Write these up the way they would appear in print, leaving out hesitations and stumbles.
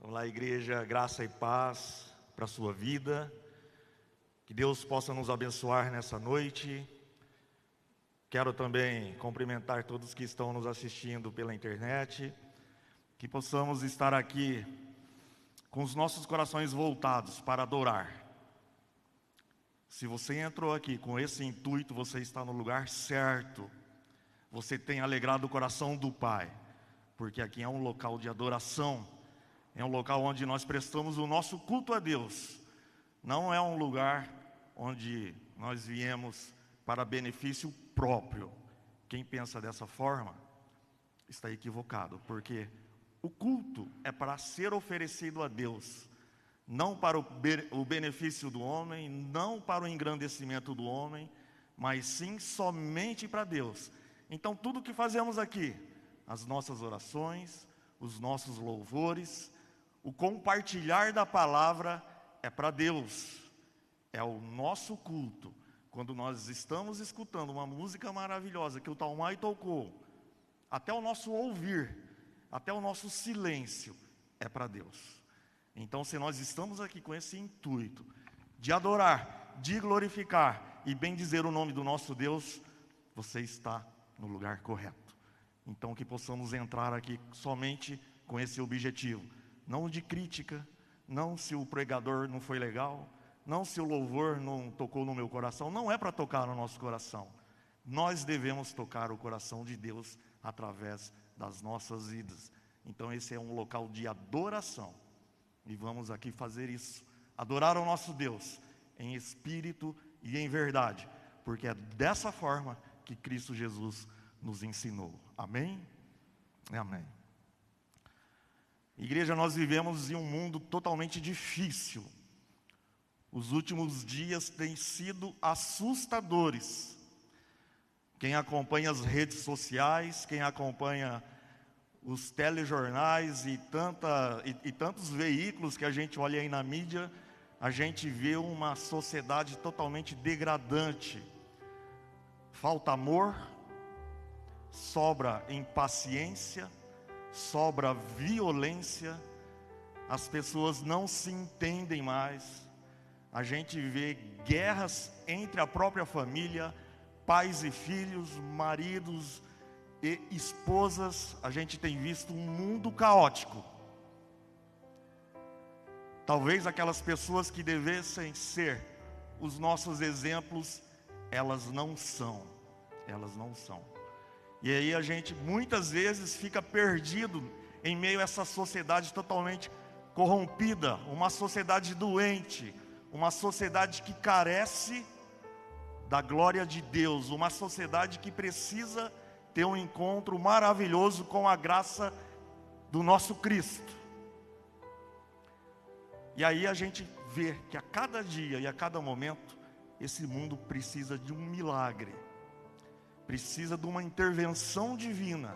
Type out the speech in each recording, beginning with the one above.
Vamos lá, igreja, graça e paz para a sua vida. Que Deus possa nos abençoar nessa noite. Quero também cumprimentar todos que estão nos assistindo pela internet. Que possamos estar aqui com os nossos corações voltados para adorar. Se você entrou aqui com esse intuito, você está no lugar certo. Você tem alegrado o coração do Pai, porque aqui é um local de adoração. É um local onde nós prestamos o nosso culto a Deus. Não é um lugar onde nós viemos para benefício próprio. Quem pensa dessa forma está equivocado, porque o culto é para ser oferecido a Deus, não para o benefício do homem, não para o engrandecimento do homem, mas sim somente para Deus. Então tudo que fazemos aqui, as nossas orações, os nossos louvores, o compartilhar da palavra é para Deus, é o nosso culto. Quando nós estamos escutando uma música maravilhosa que o Talmai tocou, até o nosso ouvir, até o nosso silêncio é para Deus. Então, se nós estamos aqui com esse intuito de adorar, de glorificar e bendizer o nome do nosso Deus, você está no lugar correto. Então, que possamos entrar aqui somente com esse objetivo. Não de crítica, não se o pregador não foi legal, não se o louvor não tocou no meu coração. Não é para tocar no nosso coração. Nós devemos tocar o coração de Deus através das nossas vidas. Então esse é um local de adoração. E vamos aqui fazer isso. Adorar o nosso Deus em espírito e em verdade. Porque é dessa forma que Cristo Jesus nos ensinou. Amém? Amém. Igreja, nós vivemos em um mundo totalmente difícil. Os últimos dias têm sido assustadores. Quem acompanha as redes sociais, quem acompanha os telejornais e tantos veículos que a gente olha aí na mídia, a gente vê uma sociedade totalmente degradante. Falta amor, sobra impaciência, sobra violência, as pessoas não se entendem mais. A gente vê guerras entre a própria família, pais e filhos, maridos e esposas. A gente tem visto um mundo caótico. Talvez aquelas pessoas que devessem ser os nossos exemplos, elas não são. Elas não são. E aí a gente muitas vezes fica perdido em meio a essa sociedade totalmente corrompida, uma sociedade doente, uma sociedade que carece da glória de Deus, uma sociedade que precisa ter um encontro maravilhoso com a graça do nosso Cristo. E aí a gente vê que a cada dia e a cada momento, esse mundo precisa de um milagre. Precisa de uma intervenção divina,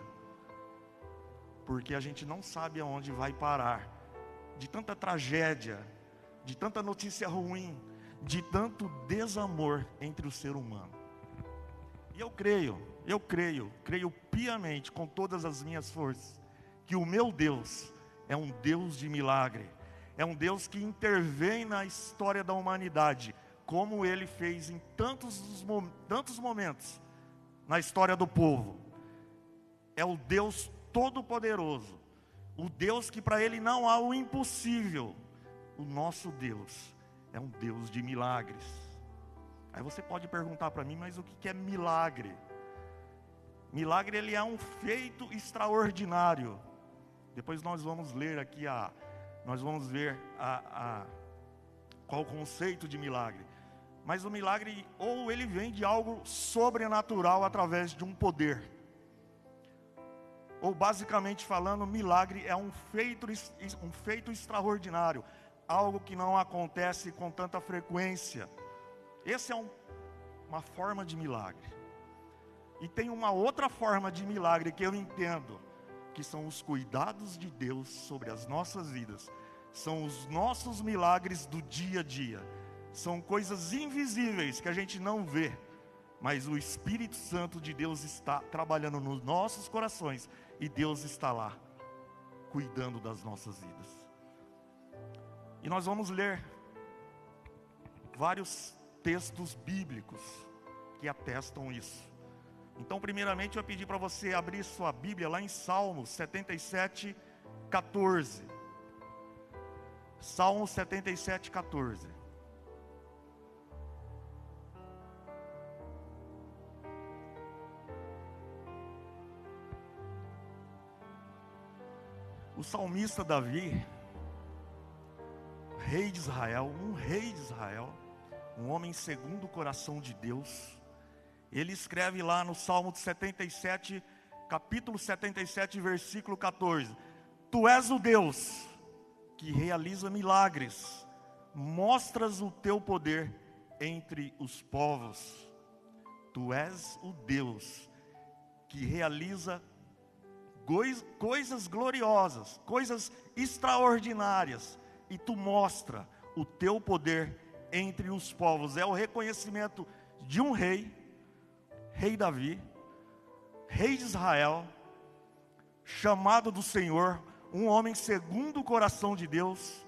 porque a gente não sabe aonde vai parar, de tanta tragédia, de tanta notícia ruim, de tanto desamor entre o ser humano. E eu creio piamente, com todas as minhas forças, que o meu Deus é um Deus de milagre, é um Deus que intervém na história da humanidade, como Ele fez em tantos momentos, na história do povo. É o Deus Todo-Poderoso, o Deus que para Ele não há o impossível. O nosso Deus é um Deus de milagres. Aí você pode perguntar para mim, mas o que é milagre? Milagre, ele é um feito extraordinário. Depois nós vamos ler aqui, nós vamos ver qual o conceito de milagre. Mas o milagre, ou ele vem de algo sobrenatural através de um poder. Ou basicamente falando, milagre é um feito extraordinário. Algo que não acontece com tanta frequência. Essa é uma forma de milagre. E tem uma outra forma de milagre que eu entendo, que são os cuidados de Deus sobre as nossas vidas. São os nossos milagres do dia a dia. São coisas invisíveis que a gente não vê, mas o Espírito Santo de Deus está trabalhando nos nossos corações, e Deus está lá, cuidando das nossas vidas. E nós vamos ler vários textos bíblicos que atestam isso. Então, primeiramente, eu pedi para você abrir sua Bíblia lá em Salmos 77, 14. Salmos 77, 14. O salmista Davi, rei de Israel, um homem segundo o coração de Deus, ele escreve lá no Salmo 77, capítulo 77, versículo 14: Tu és o Deus que realiza milagres, mostras o teu poder entre os povos. Tu és o Deus que realiza coisas gloriosas, coisas extraordinárias, e tu mostra o teu poder entre os povos. É o reconhecimento de um rei Davi, rei de Israel, chamado do Senhor, um homem segundo o coração de Deus,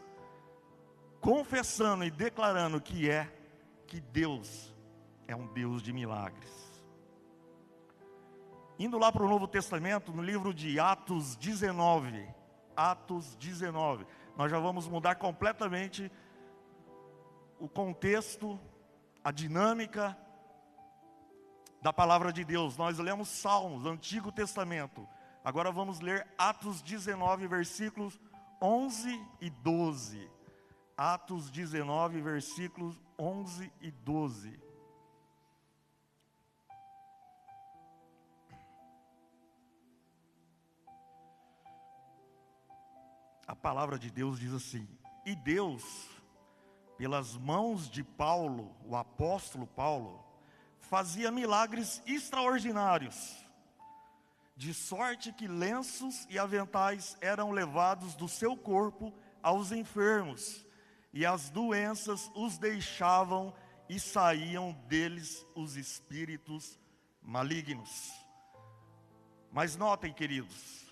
confessando e declarando que Deus é um Deus de milagres. Indo lá para o Novo Testamento, no livro de Atos 19, nós já vamos mudar completamente o contexto, a dinâmica da palavra de Deus. Nós lemos Salmos, Antigo Testamento. Agora vamos ler Atos 19, versículos 11 e 12. Atos 19, versículos 11 e 12. A palavra de Deus diz assim: E Deus, pelas mãos de Paulo, o apóstolo Paulo, fazia milagres extraordinários, de sorte que lenços e aventais eram levados do seu corpo aos enfermos, e as doenças os deixavam e saíam deles os espíritos malignos. Mas notem, queridos,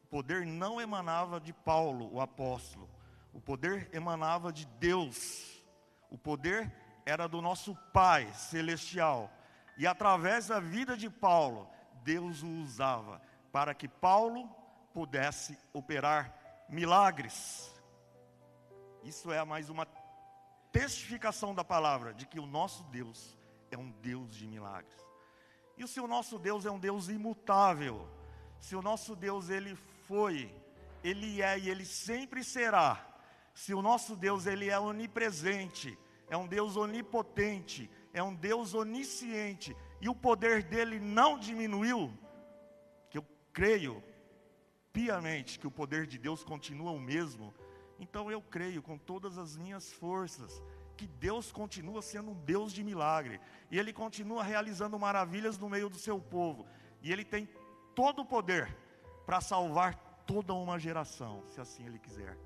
o poder não emanava de Paulo, o apóstolo. O poder emanava de Deus. O poder era do nosso Pai Celestial. E através da vida de Paulo, Deus o usava para que Paulo pudesse operar milagres. Isso é mais uma testificação da palavra, de que o nosso Deus é um Deus de milagres. E se o nosso Deus é um Deus imutável, se o nosso Deus ele foi, ele é e ele sempre será, se o nosso Deus ele é onipresente, é um Deus onipotente, é um Deus onisciente, e o poder dele não diminuiu, que eu creio piamente que o poder de Deus continua o mesmo, então eu creio com todas as minhas forças que Deus continua sendo um Deus de milagre, e ele continua realizando maravilhas no meio do seu povo, e ele tem todo o poder para salvar toda uma geração, se assim ele quiser,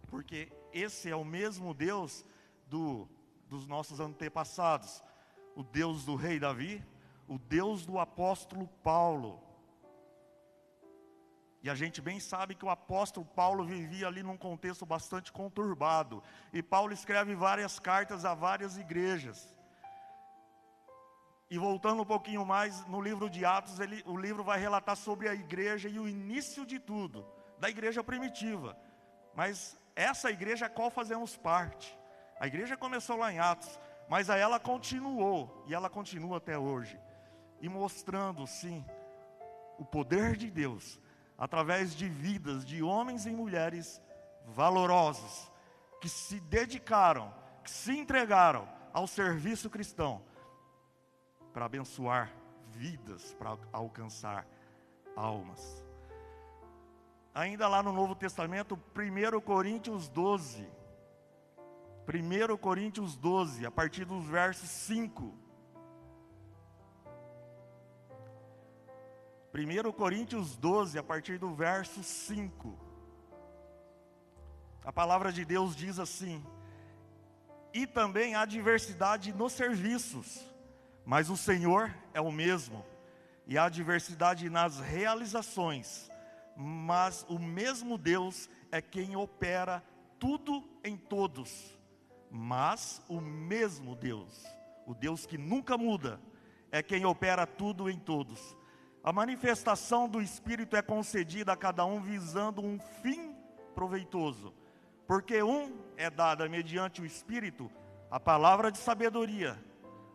porque esse é o mesmo Deus dos nossos antepassados, o Deus do rei Davi, o Deus do apóstolo Paulo. E a gente bem sabe que o apóstolo Paulo vivia ali num contexto bastante conturbado, e Paulo escreve várias cartas a várias igrejas. E voltando um pouquinho mais, no livro de Atos, o livro vai relatar sobre a igreja e o início de tudo, da igreja primitiva. Mas essa igreja a qual fazemos parte, a igreja começou lá em Atos, mas aí ela continuou, e ela continua até hoje, e mostrando sim, o poder de Deus, através de vidas de homens e mulheres valorosos, que se dedicaram, que se entregaram ao serviço cristão, para abençoar vidas, para alcançar almas. Ainda lá no Novo Testamento, 1 Coríntios 12, a partir dos versos 5. 1 Coríntios 12, a partir do verso 5. A palavra de Deus diz assim: E também há diversidade nos serviços, mas o Senhor é o mesmo, e há diversidade nas realizações, mas o mesmo Deus é quem opera tudo em todos, mas o mesmo Deus, o Deus que nunca muda, é quem opera tudo em todos. A manifestação do Espírito é concedida a cada um visando um fim proveitoso, porque um é dada mediante o Espírito a palavra de sabedoria,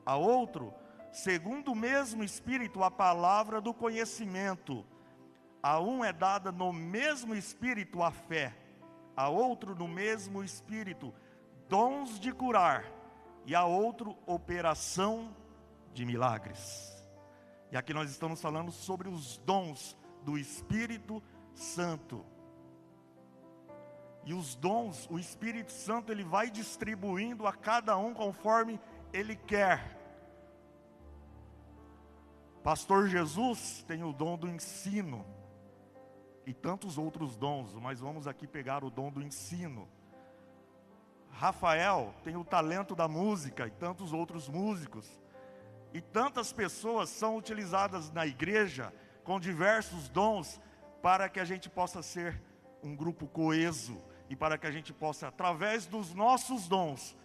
a outro, segundo o mesmo Espírito, a palavra do conhecimento. A um é dada no mesmo Espírito a fé, a outro no mesmo Espírito dons de curar, e a outro operação de milagres. E aqui nós estamos falando sobre os dons do Espírito Santo. E os dons, o Espírito Santo, ele vai distribuindo a cada um conforme ele quer. Pastor Jesus tem o dom do ensino e tantos outros dons, mas vamos aqui pegar o dom do ensino. Rafael tem o talento da música e tantos outros músicos. E tantas pessoas são utilizadas na igreja com diversos dons para que a gente possa ser um grupo coeso e para que a gente possa, através dos nossos dons,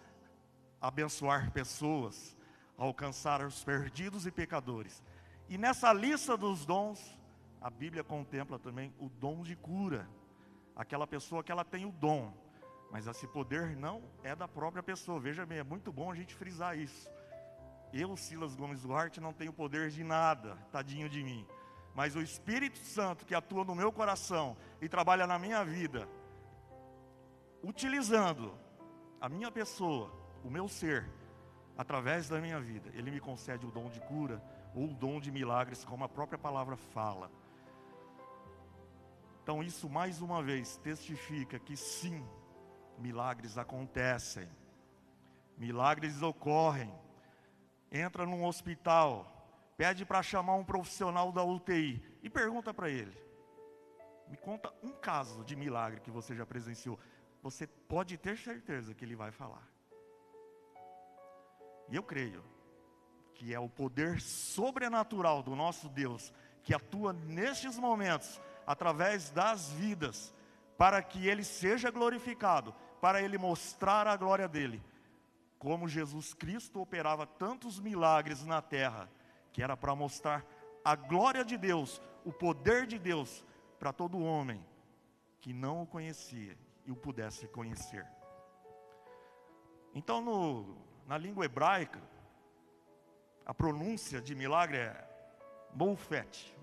abençoar pessoas, alcançar os perdidos e pecadores. E nessa lista dos dons, a Bíblia contempla também o dom de cura. Aquela pessoa que ela tem o dom, mas esse poder não é da própria pessoa. Veja bem, é muito bom a gente frisar isso. Eu, Silas Gomes Duarte, não tenho poder de nada, tadinho de mim. Mas o Espírito Santo que atua no meu coração e trabalha na minha vida, utilizando a minha pessoa, o meu ser, através da minha vida, ele me concede o dom de cura ou o dom de milagres, como a própria palavra fala. Então isso mais uma vez testifica que sim, milagres acontecem, milagres ocorrem. Entra num hospital, pede para chamar um profissional da UTI e pergunta para ele, me conta um caso de milagre que você já presenciou. Você pode ter certeza que ele vai falar. E eu creio que é o poder sobrenatural do nosso Deus que atua nestes momentos, através das vidas, para que Ele seja glorificado, para Ele mostrar a glória dEle. Como Jesus Cristo operava tantos milagres na terra, que era para mostrar a glória de Deus, o poder de Deus, para todo homem que não o conhecia e o pudesse conhecer. Então na língua hebraica, a pronúncia de milagre é mofet,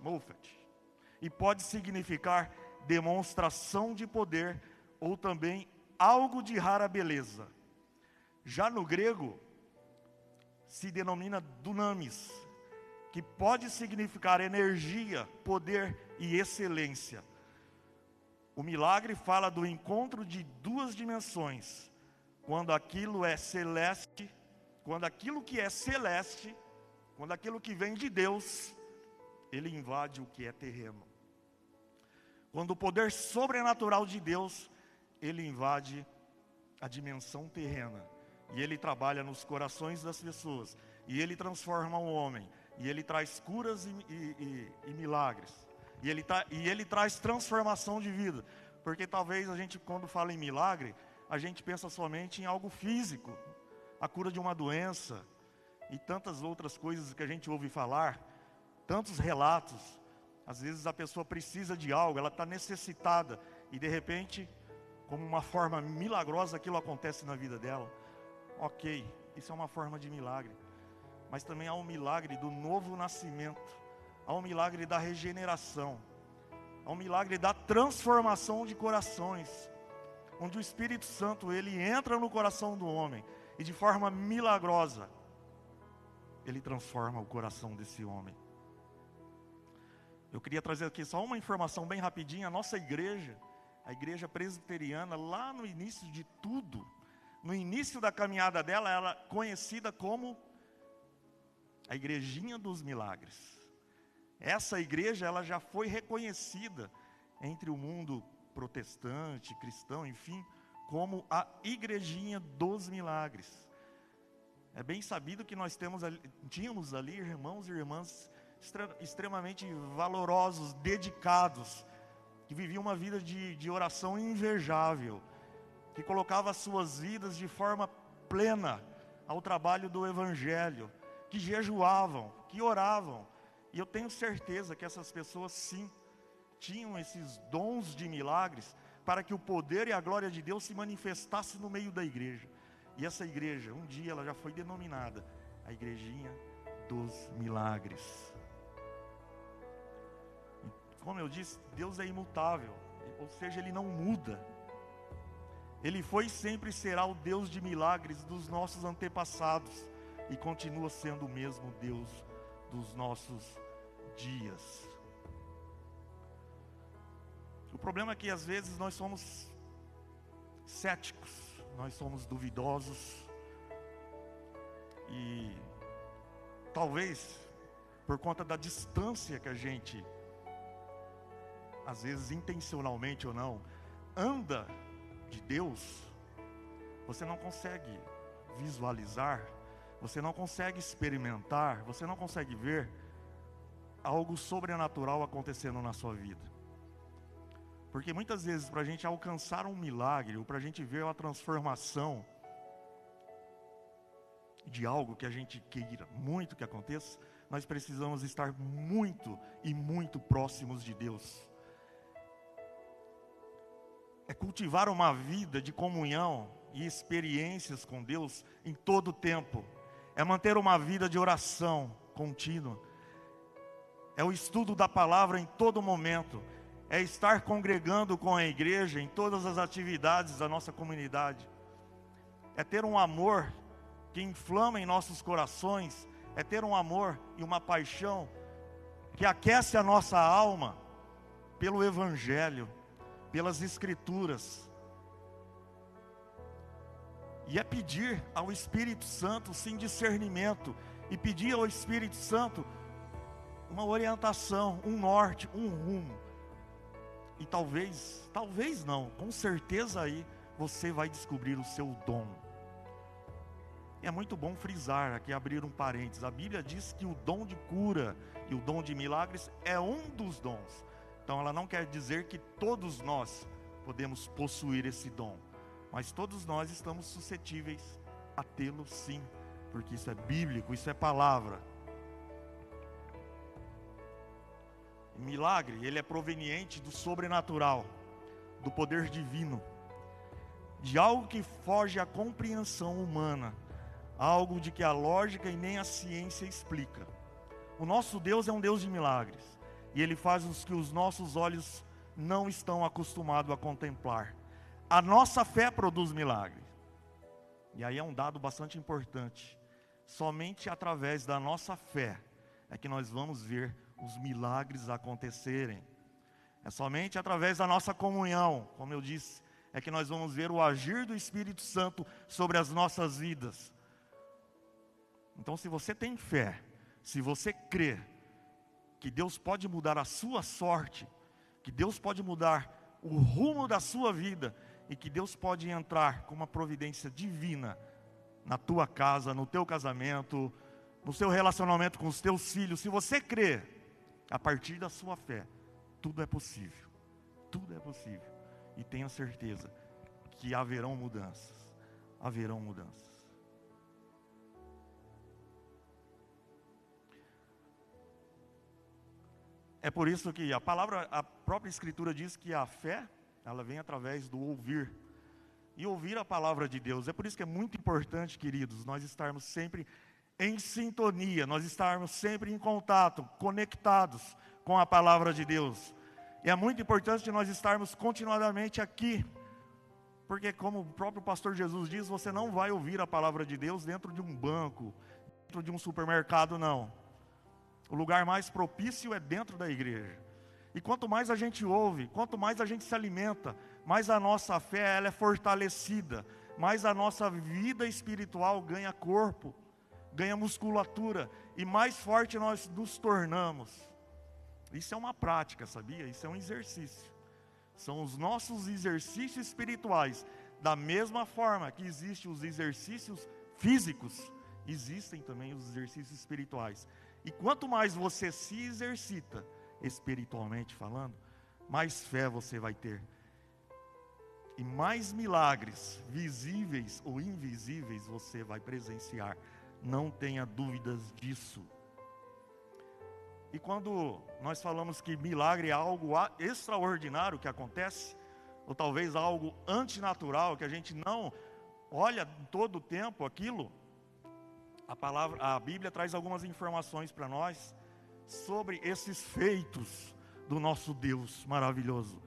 e pode significar demonstração de poder ou também algo de rara beleza. Já no grego, se denomina dunamis, que pode significar energia, poder e excelência. O milagre fala do encontro de duas dimensões, quando aquilo é celeste, quando aquilo que é celeste, quando aquilo que vem de Deus, ele invade o que é terreno. Quando o poder sobrenatural de Deus, ele invade a dimensão terrena. E ele trabalha nos corações das pessoas. E ele transforma o homem. E ele traz curas e milagres. E ele traz transformação de vida. Porque talvez a gente, quando fala em milagre, a gente pensa somente em algo físico. A cura de uma doença. E tantas outras coisas que a gente ouve falar. Tantos relatos. Às vezes a pessoa precisa de algo, ela está necessitada. E de repente, como uma forma milagrosa, aquilo acontece na vida dela. Ok, isso é uma forma de milagre. Mas também há um milagre do novo nascimento. Há um milagre da regeneração. Há um milagre da transformação de corações. Onde o Espírito Santo, ele entra no coração do homem. E de forma milagrosa, ele transforma o coração desse homem. Eu queria trazer aqui só uma informação bem rapidinha. A nossa igreja, a igreja presbiteriana, lá no início de tudo, no início da caminhada dela, ela é conhecida como a Igrejinha dos Milagres. Essa igreja, ela já foi reconhecida entre o mundo protestante, cristão, enfim, como a Igrejinha dos Milagres. É bem sabido que nós tínhamos ali irmãos e irmãs extremamente valorosos, dedicados, que viviam uma vida de oração invejável, que colocava as suas vidas de forma plena ao trabalho do Evangelho, que jejuavam, que oravam. E eu tenho certeza que essas pessoas sim, tinham esses dons de milagres, para que o poder e a glória de Deus se manifestasse no meio da igreja. E essa igreja, um dia ela já foi denominada a Igrejinha dos Milagres. Como eu disse, Deus é imutável, ou seja, Ele não muda. Ele foi e sempre será o Deus de milagres dos nossos antepassados, e continua sendo o mesmo Deus dos nossos dias. O problema é que às vezes nós somos céticos, nós somos duvidosos, e talvez por conta da distância que a gente, às vezes intencionalmente ou não, anda de Deus, você não consegue visualizar, você não consegue experimentar, você não consegue ver algo sobrenatural acontecendo na sua vida. Porque muitas vezes, para a gente alcançar um milagre, ou para a gente ver uma transformação de algo que a gente queira muito que aconteça, nós precisamos estar muito e muito próximos de Deus. É cultivar uma vida de comunhão e experiências com Deus em todo o tempo. É manter uma vida de oração contínua. É o estudo da palavra em todo momento. É estar congregando com a igreja em todas as atividades da nossa comunidade. É ter um amor que inflama em nossos corações. É ter um amor e uma paixão que aquece a nossa alma pelo Evangelho, pelas Escrituras. E é pedir ao Espírito Santo, sim, discernimento. E pedir ao Espírito Santo uma orientação, um norte, um rumo. E talvez não, com certeza aí você vai descobrir o seu dom. É muito bom frisar aqui, abrir um parênteses. A Bíblia diz que o dom de cura e o dom de milagres é um dos dons. Então ela não quer dizer que todos nós podemos possuir esse dom, mas todos nós estamos suscetíveis a tê-lo sim, porque isso é bíblico, isso é palavra. O milagre, ele é proveniente do sobrenatural, do poder divino, de algo que foge à compreensão humana, algo de que a lógica e nem a ciência explica. O nosso Deus é um Deus de milagres, e Ele faz os que os nossos olhos não estão acostumados a contemplar. A nossa fé produz milagres. E aí é um dado bastante importante. Somente através da nossa fé é que nós vamos ver os milagres acontecerem. É somente através da nossa comunhão, como eu disse, é que nós vamos ver o agir do Espírito Santo sobre as nossas vidas. Então, se você tem fé, se você crê que Deus pode mudar a sua sorte, que Deus pode mudar o rumo da sua vida, e que Deus pode entrar com uma providência divina na tua casa, no teu casamento, no seu relacionamento com os teus filhos, se você crê, a partir da sua fé, tudo é possível. Tudo é possível. E tenha certeza que haverão mudanças. Haverão mudanças. É por isso que a própria Escritura diz que a fé, ela vem através do ouvir. E ouvir a palavra de Deus. É por isso que é muito importante, queridos, nós estarmos sempre em sintonia, nós estarmos sempre em contato, conectados com a palavra de Deus. E é muito importante nós estarmos continuadamente aqui, porque como o próprio pastor Jesus diz, você não vai ouvir a palavra de Deus dentro de um banco, dentro de um supermercado, não. O lugar mais propício é dentro da igreja. E quanto mais a gente ouve, quanto mais a gente se alimenta, mais a nossa fé ela é fortalecida, mais a nossa vida espiritual ganha corpo, ganha musculatura, e mais forte nós nos tornamos. Isso é uma prática, sabia? Isso é um exercício. São os nossos exercícios espirituais. Da mesma forma que existem os exercícios físicos, existem também os exercícios espirituais. E quanto mais você se exercita, espiritualmente falando, mais fé você vai ter. e mais milagres, visíveis ou invisíveis, você vai presenciar. Não tenha dúvidas disso. E quando nós falamos que milagre é algo extraordinário que acontece, ou talvez algo antinatural, que a gente não olha todo o tempo aquilo, a Bíblia traz algumas informações para nós sobre esses feitos do nosso Deus maravilhoso.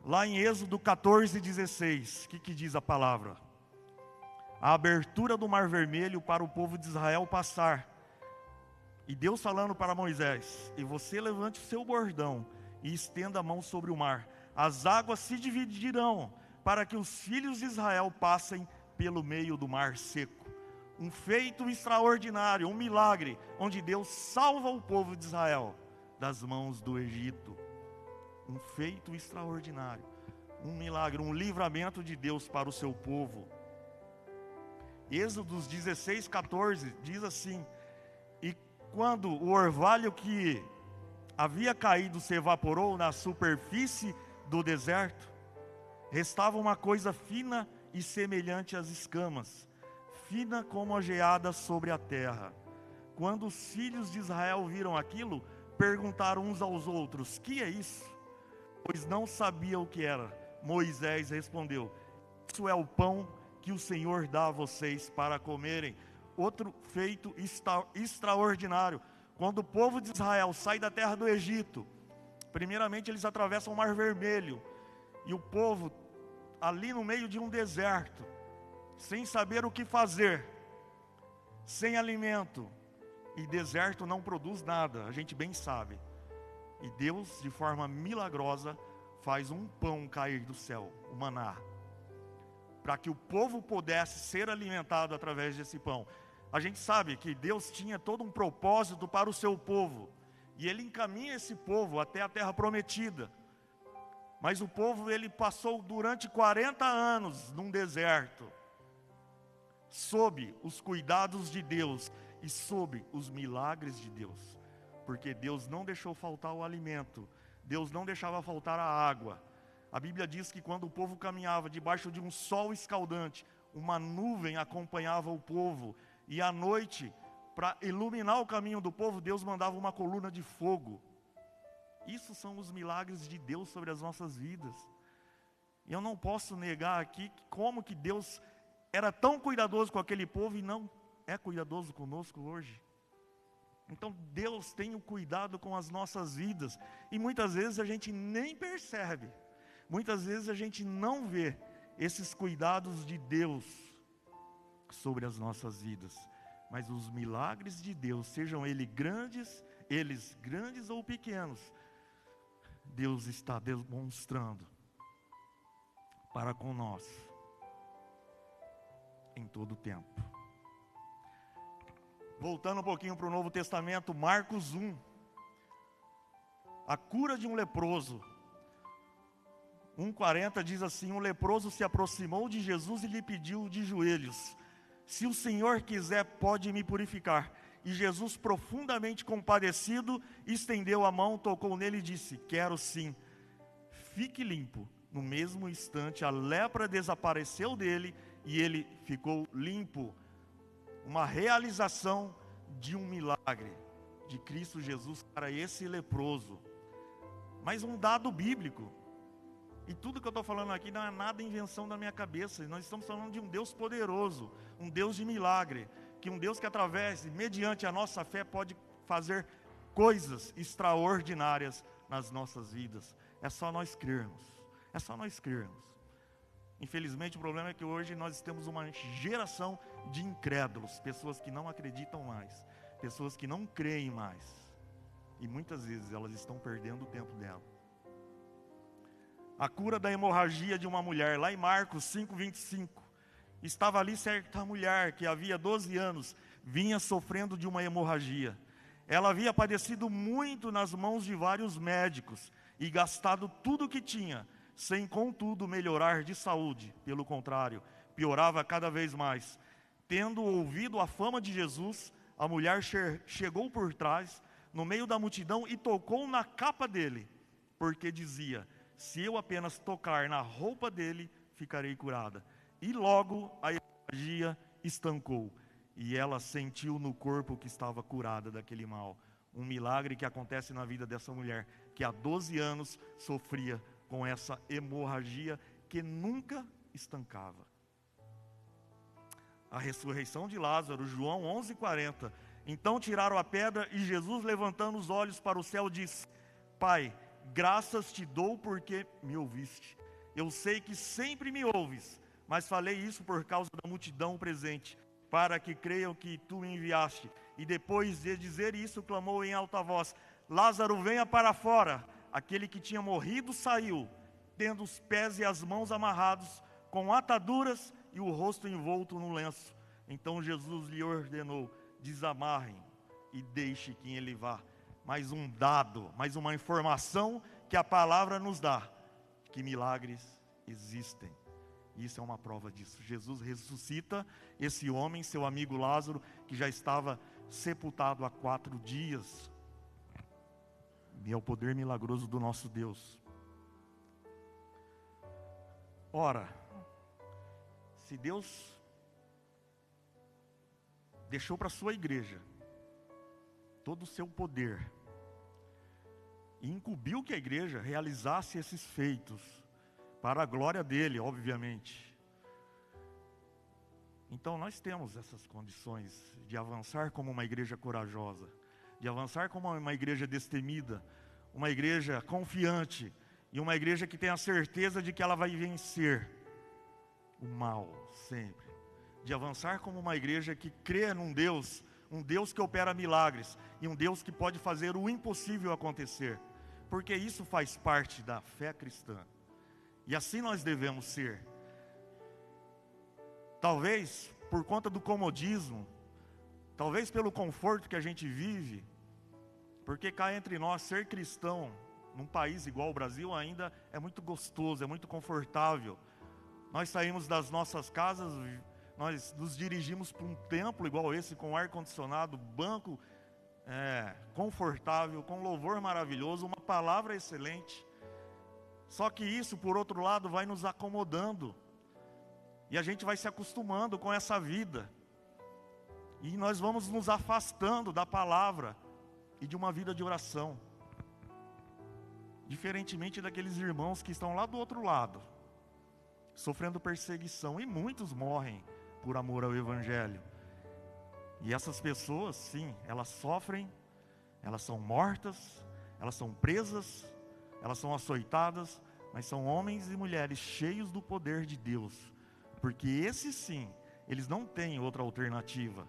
Lá em Êxodo 14:16, o que diz a palavra? A abertura do Mar Vermelho para o povo de Israel passar. E Deus falando para Moisés: e você levante o seu bordão e estenda a mão sobre o mar. As águas se dividirão para que os filhos de Israel passem pelo meio do mar seco. Um feito extraordinário, um milagre, onde Deus salva o povo de Israel das mãos do Egito. Um feito extraordinário, um milagre, um livramento de Deus para o seu povo. Êxodo 16:14 diz assim: e quando o orvalho que havia caído se evaporou na superfície do deserto, restava uma coisa fina e semelhante às escamas, fina como a geada sobre a terra. Quando os filhos de Israel viram aquilo, perguntaram uns aos outros: que é isso? Pois não sabiam o que era. Moisés respondeu: isso é o pão que o Senhor dá a vocês para comerem. Outro feito extraordinário: quando o povo de Israel sai da terra do Egito, primeiramente eles atravessam o Mar Vermelho, e o povo ali no meio de um deserto, sem saber o que fazer, sem alimento, e deserto não produz nada, a gente bem sabe. E Deus, de forma milagrosa, faz um pão cair do céu, o maná, para que o povo pudesse ser alimentado através desse pão. A gente sabe que Deus tinha todo um propósito para o seu povo, e Ele encaminha esse povo até a terra prometida. Mas o povo, ele passou durante 40 anos num deserto, sob os cuidados de Deus e sob os milagres de Deus, porque Deus não deixou faltar o alimento, Deus não deixava faltar a água. A Bíblia diz que quando o povo caminhava debaixo de um sol escaldante, uma nuvem acompanhava o povo, e à noite, para iluminar o caminho do povo, Deus mandava uma coluna de fogo. Isso são os milagres de Deus sobre as nossas vidas. E eu não posso negar aqui como que Deus era tão cuidadoso com aquele povo e não é cuidadoso conosco hoje. Então Deus tem o cuidado com as nossas vidas, e muitas vezes a gente nem percebe, muitas vezes a gente não vê esses cuidados de Deus sobre as nossas vidas. Mas os milagres de Deus, sejam eles grandes ou pequenos, Deus está demonstrando para com nós em todo o tempo. Voltando um pouquinho para o Novo Testamento, Marcos 1, a cura de um leproso. 1:40 diz assim: um leproso se aproximou de Jesus e lhe pediu de joelhos: se o Senhor quiser, pode me purificar. E Jesus, profundamente compadecido, estendeu a mão, tocou nele e disse: quero sim, fique limpo. No mesmo instante a lepra desapareceu dele e ele ficou limpo. Uma realização de um milagre de Cristo Jesus para esse leproso. Mas um dado bíblico, e tudo que eu estou falando aqui não é nada invenção da minha cabeça. Nós estamos falando de um Deus poderoso, um Deus de milagre, que um Deus que através, mediante a nossa fé, pode fazer coisas extraordinárias nas nossas vidas. É só nós crermos, é só nós crermos. Infelizmente o problema é que hoje nós temos uma geração de incrédulos, pessoas que não acreditam mais, pessoas que não creem mais, e muitas vezes elas estão perdendo o tempo dela. A cura da hemorragia de uma mulher, lá em Marcos 5:25, estava ali certa mulher que havia 12 anos, vinha sofrendo de uma hemorragia. Ela havia padecido muito nas mãos de vários médicos e gastado tudo o que tinha, sem contudo melhorar de saúde. Pelo contrário, piorava cada vez mais. Tendo ouvido a fama de Jesus, a mulher chegou por trás, no meio da multidão, e tocou na capa dele, porque dizia: se eu apenas tocar na roupa dele, ficarei curada. E logo a hemorragia estancou, e ela sentiu no corpo que estava curada daquele mal. Um milagre que acontece na vida dessa mulher, que há 12 anos sofria com essa hemorragia que nunca estancava. A ressurreição de Lázaro, João 11:40. Então tiraram a pedra e Jesus, levantando os olhos para o céu, disse: Pai, graças te dou porque me ouviste. Eu sei que sempre me ouves, mas falei isso por causa da multidão presente, para que creiam que tu me enviaste. E depois de dizer isso, clamou em alta voz: Lázaro, venha para fora. Aquele que tinha morrido saiu, tendo os pés e as mãos amarrados com ataduras e o rosto envolto no lenço. Então Jesus lhe ordenou: desamarrem e deixe que ele vá. Mais um dado, mais uma informação que a palavra nos dá, que milagres existem. Isso é uma prova disso. Jesus ressuscita esse homem, seu amigo Lázaro, que já estava sepultado há 4 dias. E é o poder milagroso do nosso Deus. Ora, se Deus deixou para a sua igreja todo o seu poder e incumbiu que a igreja realizasse esses feitos para a glória dele, obviamente, então nós temos essas condições de avançar como uma igreja corajosa, de avançar como uma igreja destemida, uma igreja confiante e uma igreja que tem a certeza de que ela vai vencer o mal sempre, de avançar como uma igreja que crê num Deus, um Deus que opera milagres e um Deus que pode fazer o impossível acontecer, porque isso faz parte da fé cristã, e assim nós devemos ser. Talvez por conta do comodismo, talvez pelo conforto que a gente vive, porque cá entre nós, ser cristão num país igual ao Brasil ainda é muito gostoso, é muito confortável. Nós saímos das nossas casas, nós nos dirigimos para um templo igual esse, com ar-condicionado, banco confortável, com louvor maravilhoso, uma palavra excelente. Só que isso, por outro lado, vai nos acomodando, e a gente vai se acostumando com essa vida, e nós vamos nos afastando da palavra e de uma vida de oração, diferentemente daqueles irmãos que estão lá do outro lado, sofrendo perseguição, e muitos morrem por amor ao Evangelho. E essas pessoas, sim, elas sofrem, elas são mortas, elas são presas, elas são açoitadas, mas são homens e mulheres cheios do poder de Deus, porque esses sim, eles não têm outra alternativa,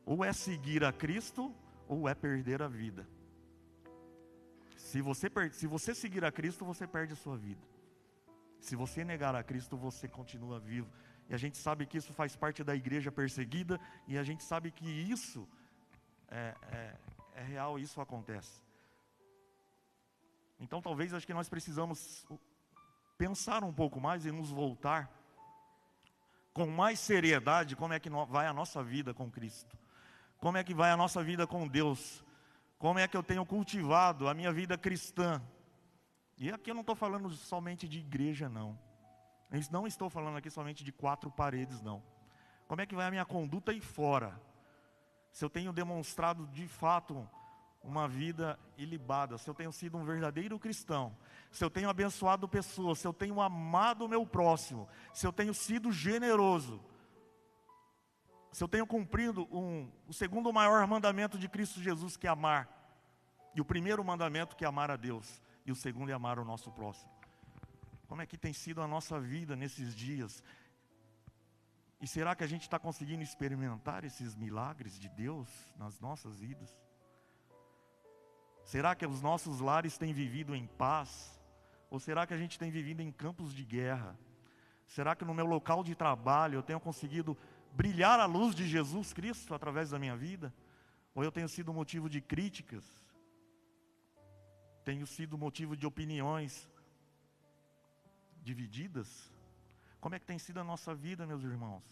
ou é seguir a Cristo, ou é perder a vida. Se você seguir a Cristo, você perde a sua vida. Se você negar a Cristo, você continua vivo. E a gente sabe que isso faz parte da igreja perseguida, e a gente sabe que isso é real, isso acontece. Então talvez acho que nós precisamos pensar um pouco mais e nos voltar com mais seriedade como é que vai a nossa vida com Cristo. Como é que vai a nossa vida com Deus? Como é que eu tenho cultivado a minha vida cristã? E aqui eu não estou falando somente de igreja, não. Eu não estou falando aqui somente de 4 paredes, não. Como é que vai a minha conduta aí fora? Se eu tenho demonstrado de fato uma vida ilibada, se eu tenho sido um verdadeiro cristão, se eu tenho abençoado pessoas, se eu tenho amado o meu próximo, se eu tenho sido generoso, se eu tenho cumprido o segundo maior mandamento de Cristo Jesus, que é amar, e o primeiro mandamento, que é amar a Deus, e o segundo é amar o nosso próximo. Como é que tem sido a nossa vida nesses dias? E será que a gente está conseguindo experimentar esses milagres de Deus nas nossas vidas? Será que os nossos lares têm vivido em paz? Ou será que a gente tem vivido em campos de guerra? Será que no meu local de trabalho eu tenho conseguido brilhar a luz de Jesus Cristo através da minha vida? Ou eu tenho sido motivo de críticas? Tenho sido motivo de opiniões divididas? Como é que tem sido a nossa vida, meus irmãos?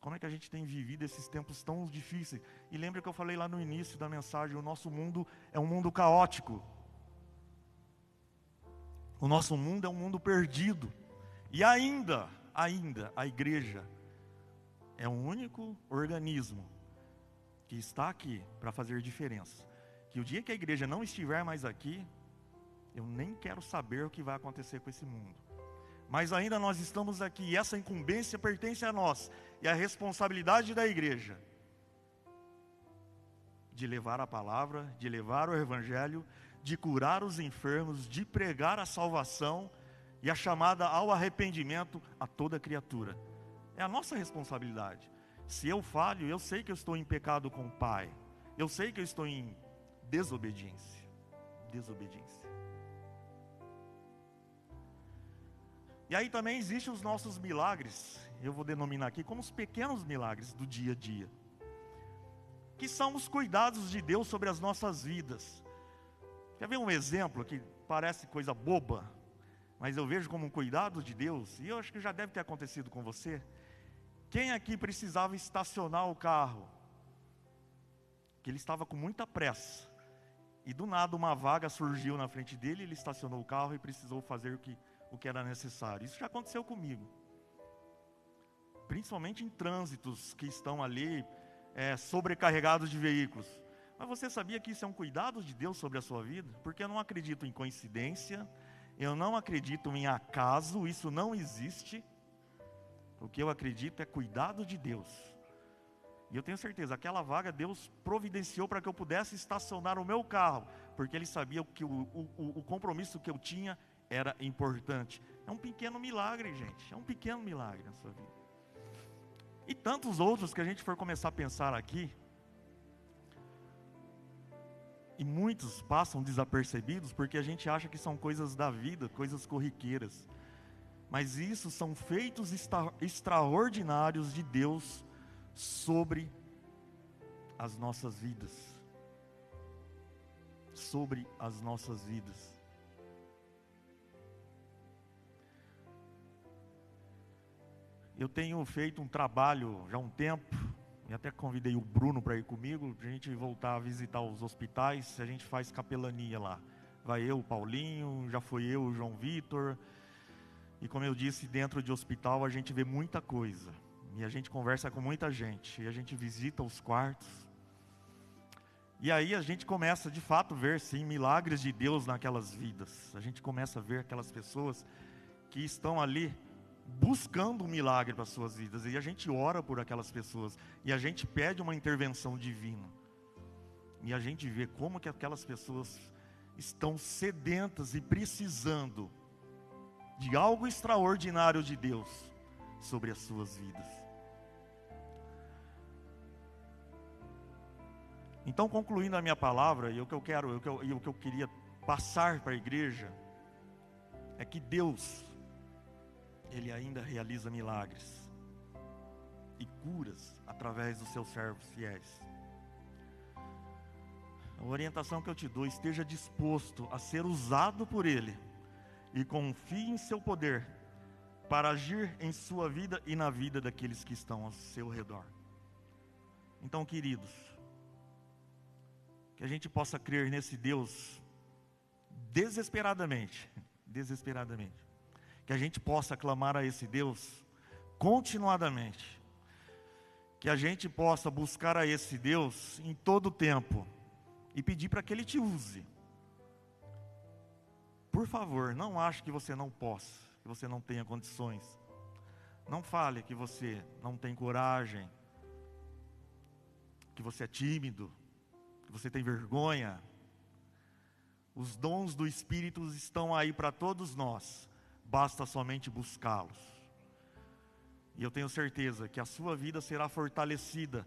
Como é que a gente tem vivido esses tempos tão difíceis? E lembra que eu falei lá no início da mensagem, o nosso mundo é um mundo caótico. O nosso mundo é um mundo perdido. E ainda, a igreja é o único organismo que está aqui para fazer diferença. Que o dia que a igreja não estiver mais aqui, eu nem quero saber o que vai acontecer com esse mundo. Mas ainda nós estamos aqui, e essa incumbência pertence a nós. E a responsabilidade da igreja de levar a palavra, de levar o evangelho, de curar os enfermos, de pregar a salvação e a chamada ao arrependimento a toda criatura. É a nossa responsabilidade. Se eu falho, eu sei que eu estou em pecado com o Pai. Eu sei que eu estou em desobediência. E aí também existem os nossos milagres. Eu vou denominar aqui como os pequenos milagres do dia a dia, que são os cuidados de Deus sobre as nossas vidas. Quer ver um exemplo que parece coisa boba, mas eu vejo como um cuidado de Deus, e eu acho que já deve ter acontecido com você. Quem aqui precisava estacionar o carro, que ele estava com muita pressa, e do nada uma vaga surgiu na frente dele, ele estacionou o carro e precisou fazer o que era necessário. Isso já aconteceu comigo, principalmente em trânsitos que estão ali sobrecarregados de veículos. Mas você sabia que isso é um cuidado de Deus sobre a sua vida? Porque eu não acredito em coincidência, eu não acredito em acaso, isso não existe. O que eu acredito é cuidado de Deus. E eu tenho certeza, aquela vaga Deus providenciou para que eu pudesse estacionar o meu carro, porque Ele sabia que o compromisso que eu tinha era importante. É um pequeno milagre, gente, é um pequeno milagre na sua vida. E tantos outros que a gente for começar a pensar aqui, e muitos passam desapercebidos, porque a gente acha que são coisas da vida, coisas corriqueiras. Mas isso são feitos extraordinários de Deus sobre as nossas vidas. Sobre as nossas vidas. Eu tenho feito um trabalho já há um tempo, e até convidei o Bruno para ir comigo, para a gente voltar a visitar os hospitais. A gente faz capelania lá. Vai eu, o Paulinho, já foi eu, o João Vitor. E como eu disse, dentro de hospital a gente vê muita coisa. E a gente conversa com muita gente. E a gente visita os quartos. E aí a gente começa de fato a ver, sim, milagres de Deus naquelas vidas. A gente começa a ver aquelas pessoas que estão ali buscando um milagre para as suas vidas. E a gente ora por aquelas pessoas. E a gente pede uma intervenção divina. E a gente vê como que aquelas pessoas estão sedentas e precisando de algo extraordinário de Deus sobre as suas vidas. Então, concluindo a minha palavra, e o que eu queria passar para a igreja, é que Deus, Ele ainda realiza milagres e curas através dos seus servos fiéis. A orientação que eu te dou: esteja disposto a ser usado por Ele e confie em seu poder para agir em sua vida e na vida daqueles que estão ao seu redor. Então, queridos, que a gente possa crer nesse Deus desesperadamente, que a gente possa clamar a esse Deus continuadamente, que a gente possa buscar a esse Deus em todo o tempo e pedir para que Ele te use. Por favor, não ache que você não possa, que você não tenha condições. Não fale que você não tem coragem, que você é tímido, que você tem vergonha. Os dons do Espírito estão aí para todos nós, basta somente buscá-los. E eu tenho certeza que a sua vida será fortalecida,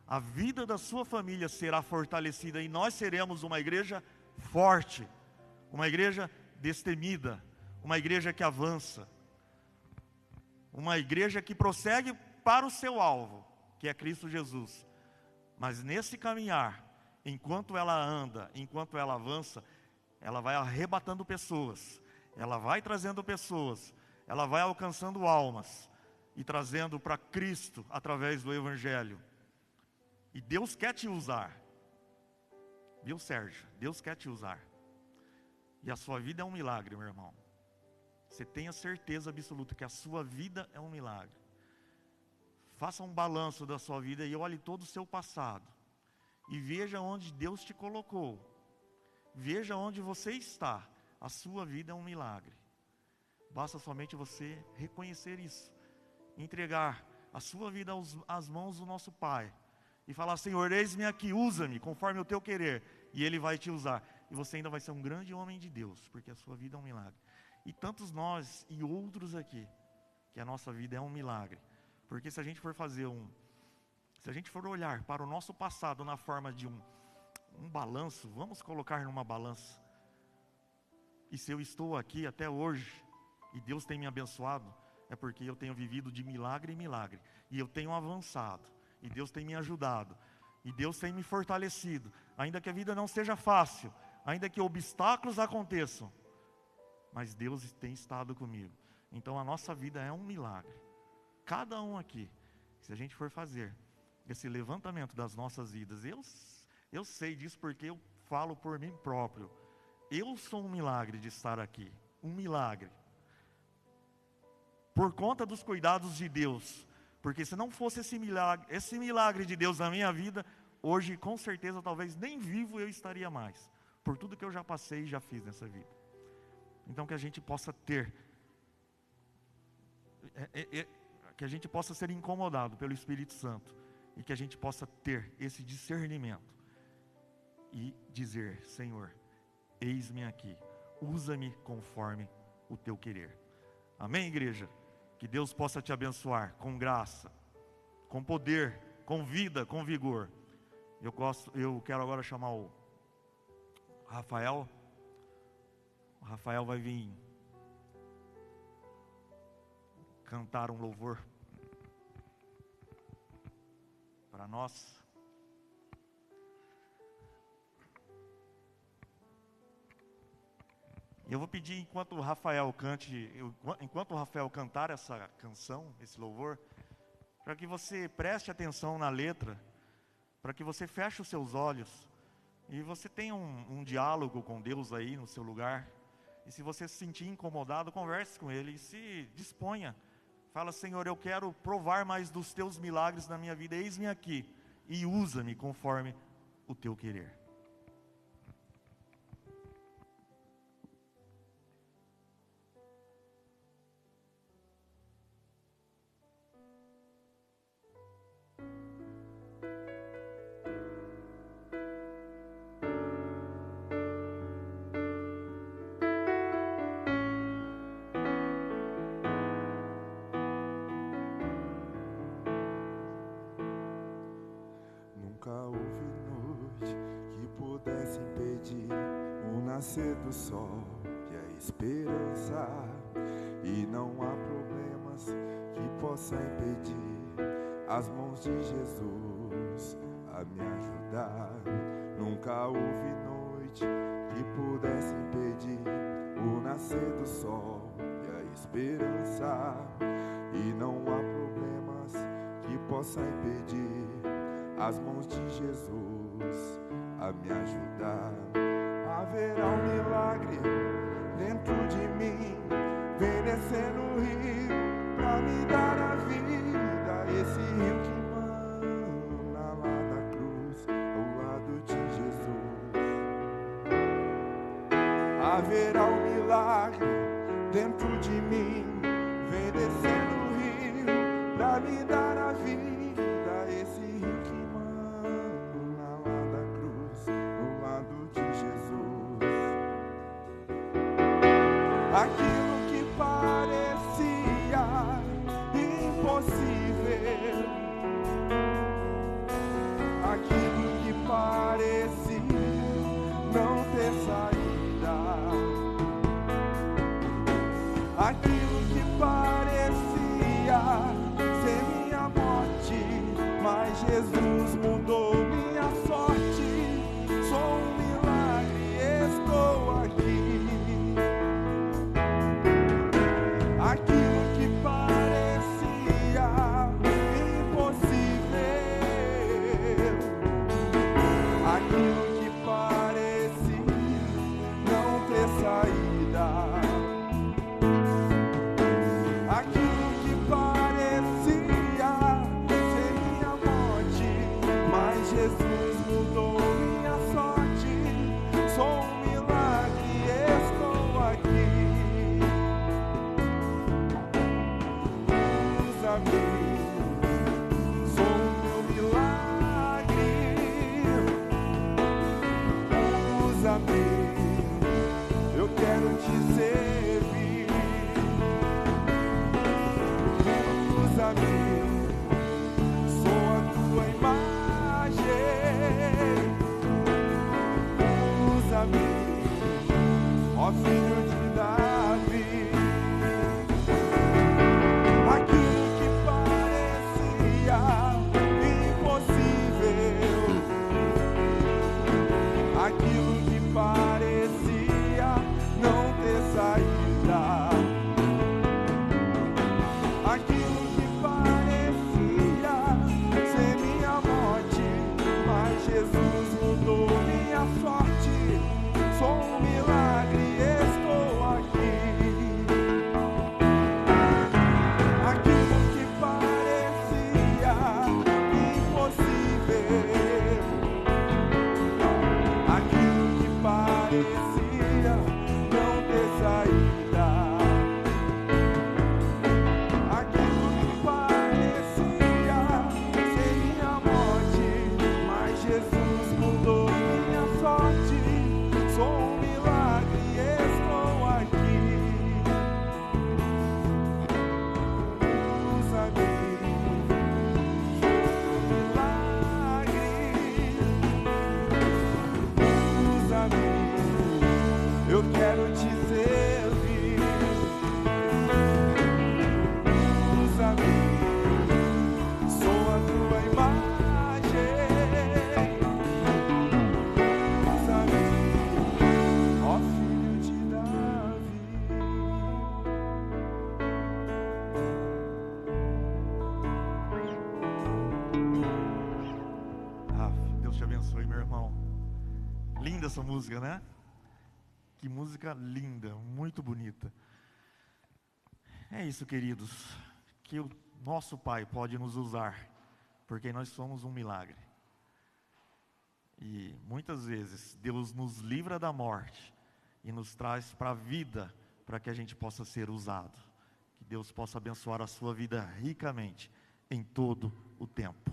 a vida da sua família será fortalecida, e nós seremos uma igreja forte, uma igreja destemida, uma igreja que avança, uma igreja que prossegue para o seu alvo, que é Cristo Jesus. Mas nesse caminhar, enquanto ela anda, enquanto ela avança, ela vai arrebatando pessoas, ela vai trazendo pessoas, ela vai alcançando almas e trazendo para Cristo através do Evangelho. E Deus quer te usar, viu, Sérgio? Deus quer te usar. E a sua vida é um milagre, meu irmão. Você tenha certeza absoluta que a sua vida é um milagre. Faça um balanço da sua vida e olhe todo o seu passado. E veja onde Deus te colocou. Veja onde você está. A sua vida é um milagre. Basta somente você reconhecer isso. Entregar a sua vida às mãos do nosso Pai. E falar: Senhor, eis-me aqui, usa-me conforme o teu querer. E Ele vai te usar. E você ainda vai ser um grande homem de Deus, porque a sua vida é um milagre. E tantos nós e outros aqui, que a nossa vida é um milagre. Porque se a gente for se a gente for olhar para o nosso passado na forma de um balanço, vamos colocar numa balança. E se eu estou aqui até hoje, e Deus tem me abençoado, é porque eu tenho vivido de milagre em milagre. E eu tenho avançado, e Deus tem me ajudado, e Deus tem me fortalecido. Ainda que a vida não seja fácil, ainda que obstáculos aconteçam, mas Deus tem estado comigo. Então a nossa vida é um milagre. Cada um aqui, se a gente for fazer esse levantamento das nossas vidas, eu sei disso porque eu falo por mim próprio. Eu sou um milagre de estar aqui, um milagre. Por conta dos cuidados de Deus, porque se não fosse esse milagre de Deus na minha vida, hoje com certeza talvez nem vivo eu estaria mais, por tudo que eu já passei e já fiz nessa vida. Então que a gente possa ter, que a gente possa ser incomodado pelo Espírito Santo, e que a gente possa ter esse discernimento, e dizer: Senhor, eis-me aqui, usa-me conforme o teu querer. Amém, igreja? Que Deus possa te abençoar com graça, com poder, com vida, com vigor. Eu quero agora chamar o Rafael. O Rafael vai vir cantar um louvor para nós. Eu vou pedir, enquanto o Rafael cantar essa canção, esse louvor, para que você preste atenção na letra, para que você feche os seus olhos e você tenha um diálogo com Deus aí no seu lugar. E se você se sentir incomodado, converse com Ele e se disponha. Fala: Senhor, eu quero provar mais dos teus milagres na minha vida, eis-me aqui e usa-me conforme o teu querer. Nascer do sol e a esperança, e não há problemas que possam impedir as mãos de Jesus a me ajudar. Nunca houve noite que pudesse impedir o nascer do sol e a esperança, e não há problemas que possam impedir as mãos de Jesus a me ajudar. Haverá um milagre dentro de mim, vem descendo o rio pra me dar a vida. Esse rio que emana lá da cruz, ao lado de Jesus. Haverá um milagre dentro de mim, vem descendo o rio pra me dar a vida. Esse rio que emana lá da cruz, ao lado de Jesus. Aquilo que parecia impossível, aquilo que parecia não ter saída, aquilo que parecia ser minha morte, mas Jesus mudou minha sorte. Sou um milagre, estou aqui. Aquilo que parecia impossível, aquilo que parecia não ter saída, Jesus mudou minha sorte. Sou um milagre, estou aqui. Usa-me, sou o meu milagre. Usa-me, eu quero te servir. Usa-me, sou a tua imagem. Usa-me, ó filho de Davi. Aquilo que parecia impossível, aquilo que parecia não ter saída, aquilo que parecia ser minha morte, mas Jesus mudou minha sorte. Sou um milagre, estou aqui. Aquilo que parecia impossível, aquilo que parecia não ter saída, aquilo que parecia ser minha morte, mas Jesus mudou minha sorte. Sou um milagre, estou aqui. Usa-me, milagre. Usa-me, eu quero te servir. Usa-me, sou a tua imagem. Usa-me, ó filho de Davi. Deus te abençoe, meu irmão. Linda essa música, né? Que música linda, muito bonita. É isso, queridos, que o nosso Pai pode nos usar, porque nós somos um milagre. E muitas vezes Deus nos livra da morte e nos traz para a vida, para que a gente possa ser usado. Que Deus possa abençoar a sua vida ricamente em todo o tempo.